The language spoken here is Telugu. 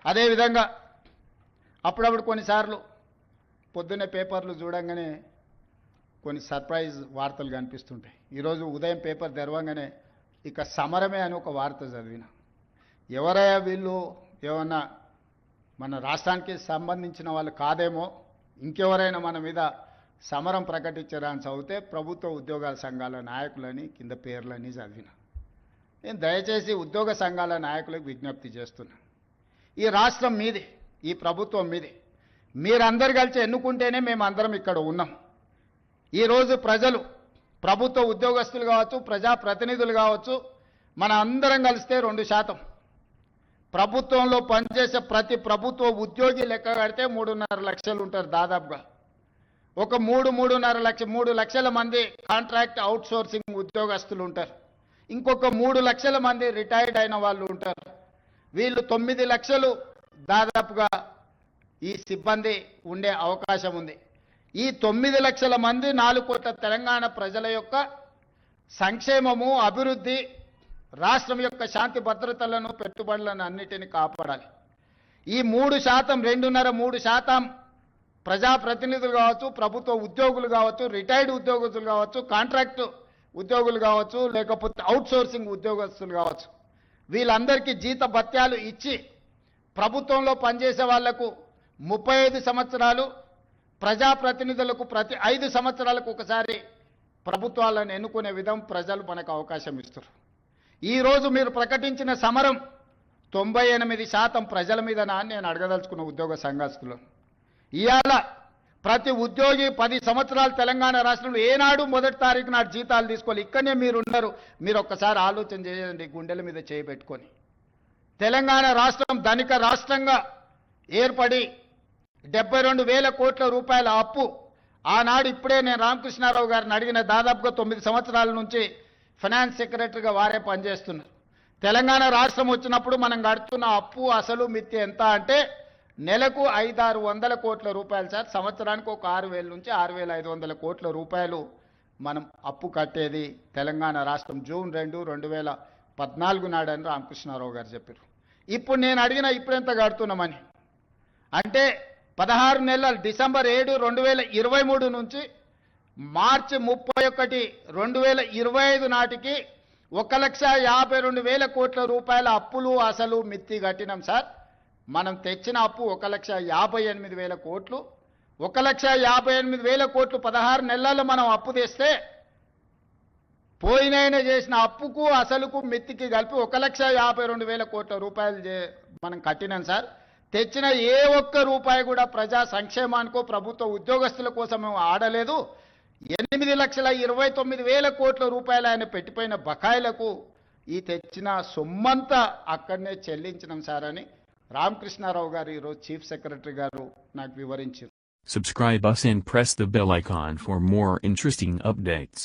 అదేవిధంగా అప్పుడప్పుడు కొన్నిసార్లు పొద్దున్నే పేపర్లు చూడంగానే కొన్ని సర్ప్రైజ్ వార్తలు కనిపిస్తుంటాయి. ఈరోజు ఉదయం పేపర్ తెరవంగానే ఇక సమరమే అని ఒక వార్త చదివిన. ఎవరయ్యా వీళ్ళు, ఏమన్నా మన రాష్ట్రానికి సంబంధించిన వాళ్ళు కాదేమో, ఇంకెవరైనా మన మీద సమరం ప్రకటించారా అని చదివితే ప్రభుత్వ ఉద్యోగాల సంఘాల నాయకులని కింద పేర్లని చదివిన. నేను దయచేసి ఉద్యోగ సంఘాల నాయకులకు విజ్ఞప్తి చేస్తున్నా, ఈ రాష్ట్రం మీది, ఈ ప్రభుత్వం మీది, మీరందరు కలిసి ఎన్నుకుంటేనే మేము అందరం ఇక్కడ ఉన్నాం. ఈరోజు ప్రజలు, ప్రభుత్వ ఉద్యోగస్తులు కావచ్చు, ప్రజాప్రతినిధులు కావచ్చు, మన అందరం కలిస్తే 2%, ప్రభుత్వంలో పనిచేసే ప్రతి ప్రభుత్వ ఉద్యోగి లెక్క కడితే 3.5 లక్షలు ఉంటారు దాదాపుగా. ఒక 3 లక్షల మంది కాంట్రాక్ట్ అవుట్సోర్సింగ్ ఉద్యోగస్తులు ఉంటారు. ఇంకొక 3 లక్షల మంది రిటైర్డ్ అయిన వాళ్ళు ఉంటారు. వీళ్ళు 9 లక్షలు దాదాపుగా ఈ సిబ్బంది ఉండే అవకాశం ఉంది. ఈ 9 లక్షల మంది 4 కోట్ల తెలంగాణ ప్రజల యొక్క సంక్షేమము, అభివృద్ధి, రాష్ట్రం యొక్క శాంతి భద్రతలను, పెట్టుబడులను అన్నిటిని కాపాడాలి. ఈ 3%, 2.5-3% ప్రజాప్రతినిధులు కావచ్చు, ప్రభుత్వ ఉద్యోగులు కావచ్చు, రిటైర్డ్ ఉద్యోగస్తులు కావచ్చు, కాంట్రాక్టు ఉద్యోగులు కావచ్చు, లేకపోతే అవుట్సోర్సింగ్ ఉద్యోగస్తులు కావచ్చు, వీళ్ళందరికీ జీత భత్యాలు ఇచ్చి ప్రభుత్వంలో పనిచేసే వాళ్లకు 35 సంవత్సరాలు, ప్రజాప్రతినిధులకు ప్రతి 5 సంవత్సరాలకు ఒకసారి ప్రభుత్వాలను ఎన్నుకునే విధం ప్రజలు మనకు అవకాశం ఇస్తారు. ఈరోజు మీరు ప్రకటించిన సమరం 98% ప్రజల మీద నేను అడగదలుచుకున్న ఉద్యోగ సంఘస్థులు. ఇవాళ ప్రతి ఉద్యోగి 10 సంవత్సరాలు తెలంగాణ రాష్ట్రంలో ఏనాడు 1వ తారీఖు నాడు జీతాలు తీసుకోవాలి. ఇక్కడనే మీరు ఉన్నారు, మీరు ఒక్కసారి ఆలోచన చేయండి, గుండెల మీద చేయబెట్టుకొని. తెలంగాణ రాష్ట్రం ధనిక రాష్ట్రంగా ఏర్పడి 72,000 కోట్ల రూపాయల అప్పు ఆనాడు, ఇప్పుడే నేను రామకృష్ణారావు గారిని అడిగిన, దాదాపుగా 9 సంవత్సరాల నుంచి ఫైనాన్స్ సెక్రటరీగా వారే పనిచేస్తున్నారు. తెలంగాణ రాష్ట్రం వచ్చినప్పుడు మనం కడుతున్న అప్పు అసలు మిత్తి ఎంత అంటే నెలకు 500-600 కోట్ల రూపాయలు సార్. సంవత్సరానికి ఒక 6,000 నుంచి 6,500 కోట్ల రూపాయలు మనం అప్పు కట్టేది తెలంగాణ రాష్ట్రం. జూన్ 2, 2014 నాడని రామకృష్ణారావు గారు చెప్పారు. ఇప్పుడు నేను అడిగిన ఇప్పుడెంత కడుతున్నామని అంటే 16 నెలలు, డిసెంబర్ 7, 2023 నుంచి మార్చి 31, 2025 నాటికి 1,52,000 కోట్ల రూపాయల అప్పులు అసలు మిత్తి కట్టినాం సార్. మనం తెచ్చిన అప్పు 1,58,000 కోట్లు. 1,58,000 కోట్లు 16 నెలల్లో మనం అప్పు తెస్తే పోయినైనా చేసిన అప్పుకు అసలుకు మిత్తికి కలిపి 1,52,000 కోట్ల రూపాయలు మనం కట్టినాం సార్. తెచ్చిన ఏ ఒక్క రూపాయి కూడా ప్రజా సంక్షేమానికో ప్రభుత్వ ఉద్యోగస్తుల కోసం ఆడలేదు. 8,29,000 కోట్ల రూపాయలు ఆయన పెట్టిపోయిన బకాయిలకు ఈ తెచ్చిన సొమ్మంతా అక్కడనే చెల్లించినాం సార్ అని రామకృష్ణారావు గారు ఈరోజు చీఫ్ సెక్రటరీ గారు నాకు వివరించారు. Subscribe us and press the bell icon for more interesting updates.